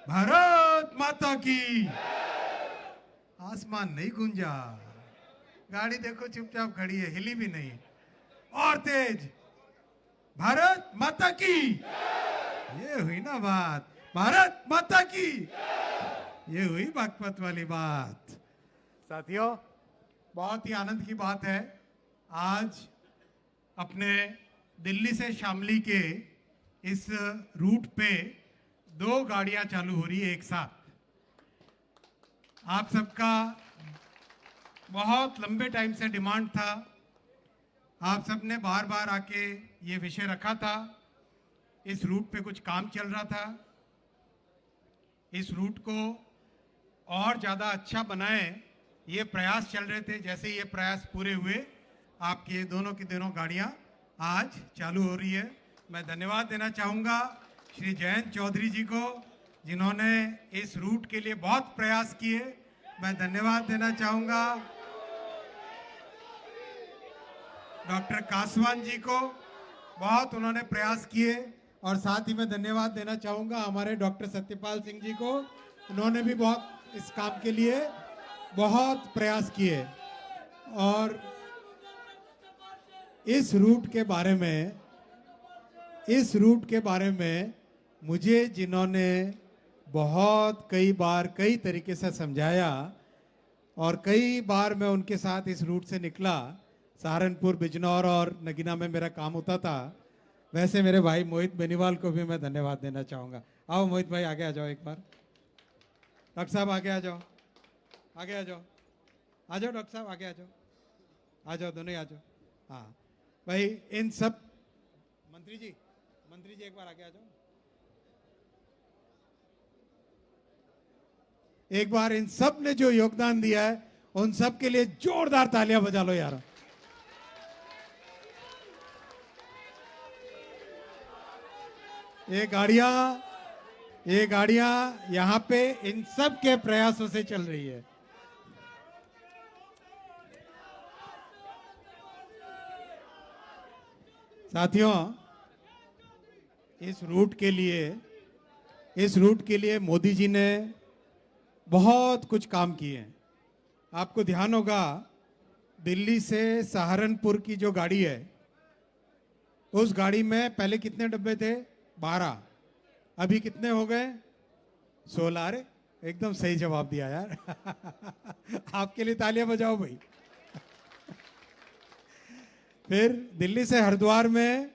भारत माता की। आसमान नहीं गूंजा, गाड़ी देखो चुपचाप खड़ी है, हिली भी नहीं। और तेज, भारत माता की। ये हुई ना बात, भारत माता की। ये हुई बागपत वाली बात। साथियों, बहुत ही आनंद की बात है, आज अपने दिल्ली से शामली के इस रूट पे 2 गाड़ियां चालू हो रही है एक साथ। आप सबका बहुत लंबे टाइम से डिमांड था, आप सबने बार बार आके ये विषय रखा था। इस रूट पे कुछ काम चल रहा था, इस रूट को और ज़्यादा अच्छा बनाएं, ये प्रयास चल रहे थे। जैसे ये प्रयास पूरे हुए, आपकी दोनों की दोनों गाड़ियां आज चालू हो रही है। मैं धन्यवाद देना चाहूँगा श्री जयंत चौधरी जी को, जिन्होंने इस रूट के लिए बहुत प्रयास किए। मैं धन्यवाद देना चाहूँगा डॉक्टर कासवान जी को, बहुत उन्होंने प्रयास किए। और साथ ही मैं धन्यवाद देना चाहूँगा हमारे डॉक्टर सत्यपाल सिंह जी को, उन्होंने भी बहुत इस काम के लिए बहुत प्रयास किए। और इस रूट के बारे में मुझे जिन्होंने बहुत कई बार कई तरीके से समझाया, और कई बार मैं उनके साथ इस रूट से निकला, सहारनपुर, बिजनौर और नगीना में मेरा काम होता था। वैसे मेरे भाई मोहित बेनीवाल को भी मैं धन्यवाद देना चाहूँगा। आओ मोहित भाई, आगे आ जाओ एक बार। डॉक्टर साहब आगे आ जाओ, आगे आ जाओ, आ जाओ डॉक्टर साहब, आगे आ जाओ, आ जाओ, दोनों ही आ जाओ। हाँ भाई, इन सब मंत्री जी एक बार आगे आ जाओ। एक बार इन सब ने जो योगदान दिया है, उन सब के लिए जोरदार तालियां बजा लो यार। ये गाड़ियां यहां पे इन सब के प्रयासों से चल रही है। साथियों, इस रूट के लिए मोदी जी ने बहुत कुछ काम किए हैं। आपको ध्यान होगा, दिल्ली से सहारनपुर की जो गाड़ी है, उस गाड़ी में पहले कितने डब्बे थे? 12। अभी कितने हो गए? 16। अरे एकदम सही जवाब दिया यार। आपके लिए तालियां बजाओ भाई। फिर दिल्ली से हरिद्वार में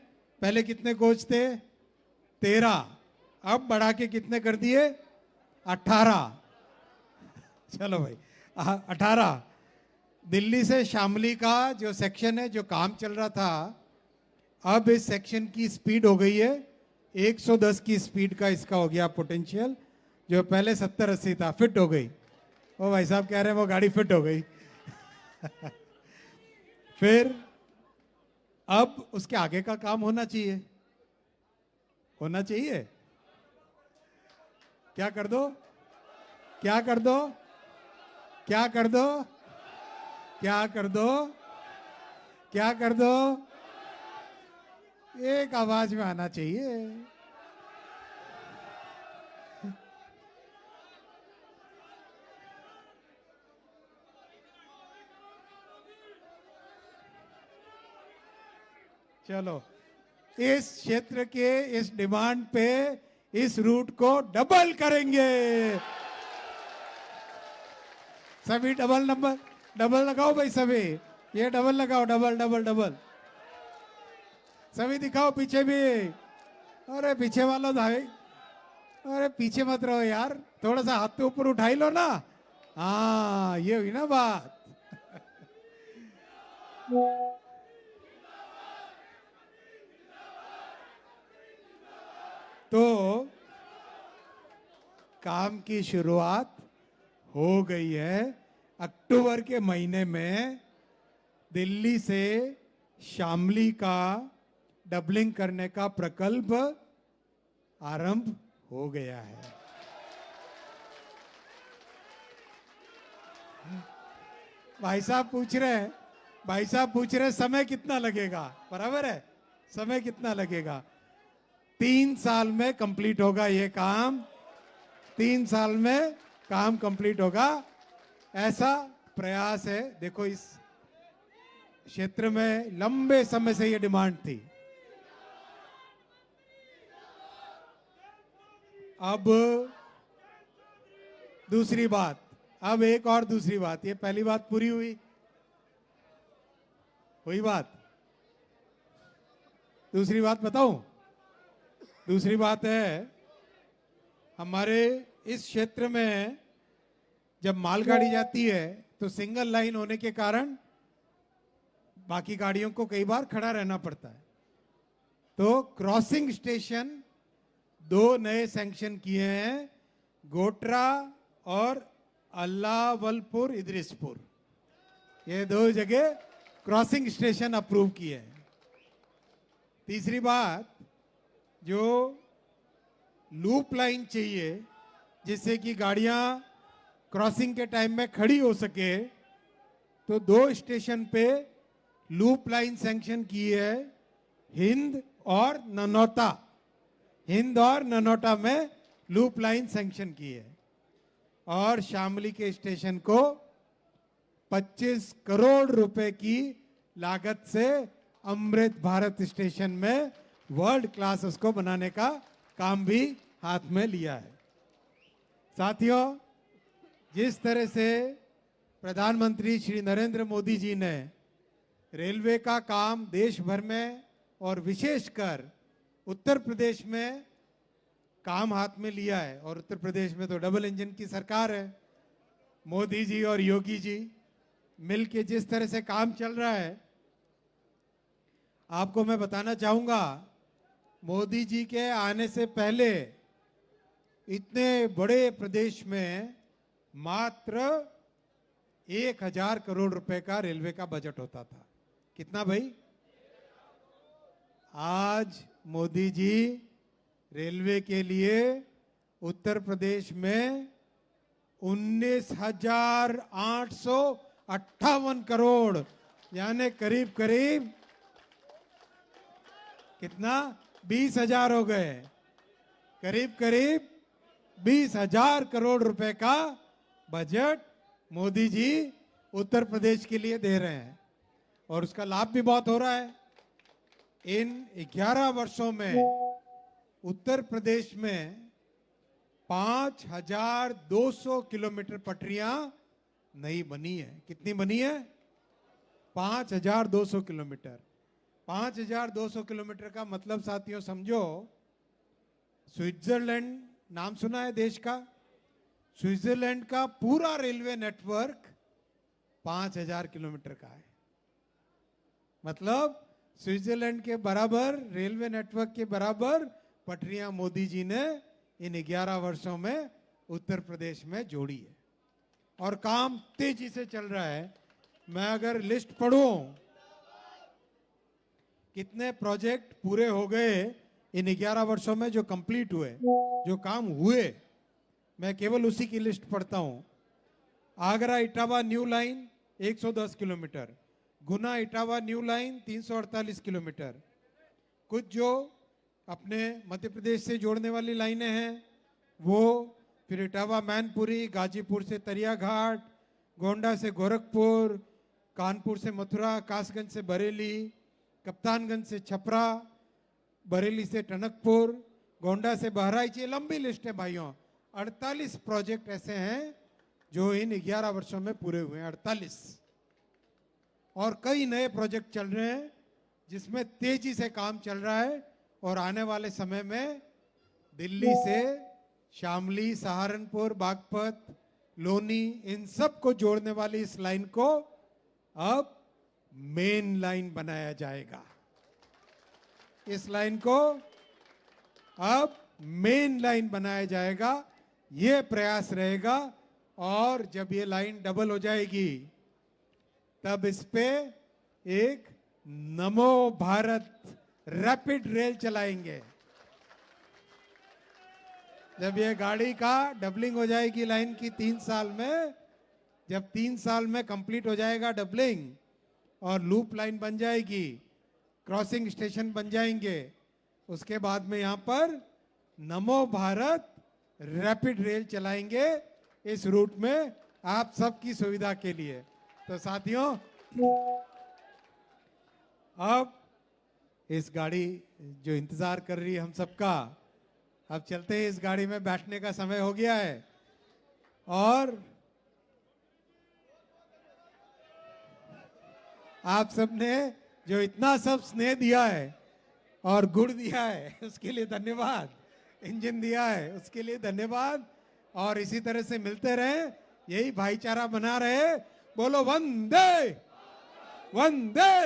पहले कितने कोच थे? 13। अब बढ़ा के कितने कर दिए? 18। चलो भाई, 18। दिल्ली से शामली का जो सेक्शन है, जो काम चल रहा था, अब इस सेक्शन की स्पीड हो गई है 110 की स्पीड का इसका हो गया पोटेंशियल। जो पहले 70-80 था, फिट हो गई। ओ भाई साहब कह रहे हैं वो गाड़ी फिट हो गई। फिर अब उसके आगे का काम होना चाहिए, क्या कर दो, क्या कर दो, क्या कर दो, क्या कर दो, क्या कर दो, एक आवाज में आना चाहिए। चलो, इस क्षेत्र के इस डिमांड पे इस रूट को डबल करेंगे। सभी डबल लगाओ भाई, सभी ये डबल लगाओ, डबल डबल डबल। सभी दिखाओ, पीछे भी। अरे पीछे वालों भाई, अरे पीछे मत रहो यार, थोड़ा सा हाथ पे ऊपर उठाई लो ना। हाँ, ये हुई ना बात। तो काम की शुरुआत हो गई है। अक्टूबर के महीने में दिल्ली से शामली का डबलिंग करने का प्रकल्प आरंभ हो गया है। भाई साहब पूछ रहे समय कितना लगेगा? बराबर है, समय कितना लगेगा? 3 साल में कंप्लीट होगा ये काम। 3 साल में काम कंप्लीट होगा, ऐसा प्रयास है। देखो इस क्षेत्र में लंबे समय से ये डिमांड थी। अब दूसरी बात, अब एक और दूसरी बात, ये पहली बात पूरी हुई बात। दूसरी बात बताऊं? दूसरी बात है, हमारे इस क्षेत्र में जब मालगाड़ी जाती है तो सिंगल लाइन होने के कारण बाकी गाड़ियों को कई बार खड़ा रहना पड़ता है। तो क्रॉसिंग स्टेशन 2 नए सैंक्शन किए हैं, गोटरा और अल्लावलपुर इदरिसपुर, ये 2 जगह क्रॉसिंग स्टेशन अप्रूव किए हैं। तीसरी बात, जो लूप लाइन चाहिए जिससे कि गाड़ियां क्रॉसिंग के टाइम में खड़ी हो सके, तो 2 स्टेशन पे लूप लाइन सैंक्शन की है, हिंद और ननौता। हिंद और ननौता में लूप लाइन सैंक्शन की है। और शामली के स्टेशन को 25 करोड़ रुपए की लागत से अमृत भारत स्टेशन में वर्ल्ड क्लास उसको बनाने का काम भी हाथ में लिया है। साथियों, जिस तरह से प्रधानमंत्री श्री नरेंद्र मोदी जी ने रेलवे का काम देश भर में और विशेषकर उत्तर प्रदेश में काम हाथ में लिया है, और उत्तर प्रदेश में तो डबल इंजन की सरकार है, मोदी जी और योगी जी मिलके जिस तरह से काम चल रहा है, आपको मैं बताना चाहूंगा, मोदी जी के आने से पहले इतने बड़े प्रदेश में मात्र 1000 करोड़ रुपए का रेलवे का बजट होता था। कितना भाई? आज मोदी जी रेलवे के लिए उत्तर प्रदेश में 19,858 करोड़, यानी करीब करीब कितना, 20,000 हो गए, करीब करीब 20,000 करोड़ रुपए का बजट मोदी जी उत्तर प्रदेश के लिए दे रहे हैं, और उसका लाभ भी बहुत हो रहा है। इन 11 वर्षों में उत्तर प्रदेश में 5,200 किलोमीटर पटरियां नई बनी है। कितनी बनी है? 5,200 किलोमीटर। 5,200 किलोमीटर का मतलब साथियों समझो, स्विट्जरलैंड नाम सुना है देश का? स्विट्जरलैंड का पूरा रेलवे नेटवर्क 5,000 किलोमीटर का है। मतलब स्विट्जरलैंड के बराबर, रेलवे नेटवर्क के बराबर पटरियां मोदी जी ने इन 11 वर्षों में उत्तर प्रदेश में जोड़ी है, और काम तेजी से चल रहा है। मैं अगर लिस्ट पढ़ूं कितने प्रोजेक्ट पूरे हो गए इन 11 वर्षों में, जो कंप्लीट हुए, जो काम हुए, मैं केवल उसी की लिस्ट पढ़ता हूं। Agra Etawah new line 110 kilometre, Guna Etawah new line 348 kilometre. कुछ जो अपने मध्य प्रदेश से जोड़ने वाली लाइनें हैं वो, फिर इटावा मैनपुरी, गाजीपुर से तरिया घाट, गोंडा से गोरखपुर, कानपुर से मथुरा, कासगंज से बरेली, कप्तानगंज से छपरा, बरेली से टनकपुर, गोंडा से बहराइच। ये लंबी लिस्ट है भाइयों। 48 प्रोजेक्ट ऐसे हैं जो इन 11 वर्षों में पूरे हुए हैं, 48। और कई नए प्रोजेक्ट चल रहे हैं जिसमें तेजी से काम चल रहा है, और आने वाले समय में दिल्ली से शामली, सहारनपुर, बागपत, लोनी, इन सब को जोड़ने वाली इस लाइन को अब मेन लाइन बनाया जाएगा। इस लाइन को अब मेन लाइन बनाया जाएगा, ये प्रयास रहेगा। और जब ये लाइन डबल हो जाएगी तब इस पे एक नमो भारत रैपिड रेल चलाएंगे। जब ये गाड़ी का डबलिंग हो जाएगी लाइन की 3 साल में, जब 3 साल में कंप्लीट हो जाएगा डबलिंग और लूप लाइन बन जाएगी, क्रॉसिंग स्टेशन बन जाएंगे, उसके बाद में यहाँ पर नमो भारत रैपिड रेल चलाएंगे इस रूट में आप सबकी सुविधा के लिए। तो साथियों, अब इस गाड़ी जो इंतजार कर रही है हम सबका, अब चलते हैं। इस गाड़ी में बैठने का समय हो गया है और आप सबने जो इतना सब स्नेह दिया है और गुड़ दिया है उसके लिए धन्यवाद, इंजन दिया है उसके लिए धन्यवाद, और इसी तरह से मिलते रहे, यही भाईचारा बना रहे। बोलो वंदे वंदे।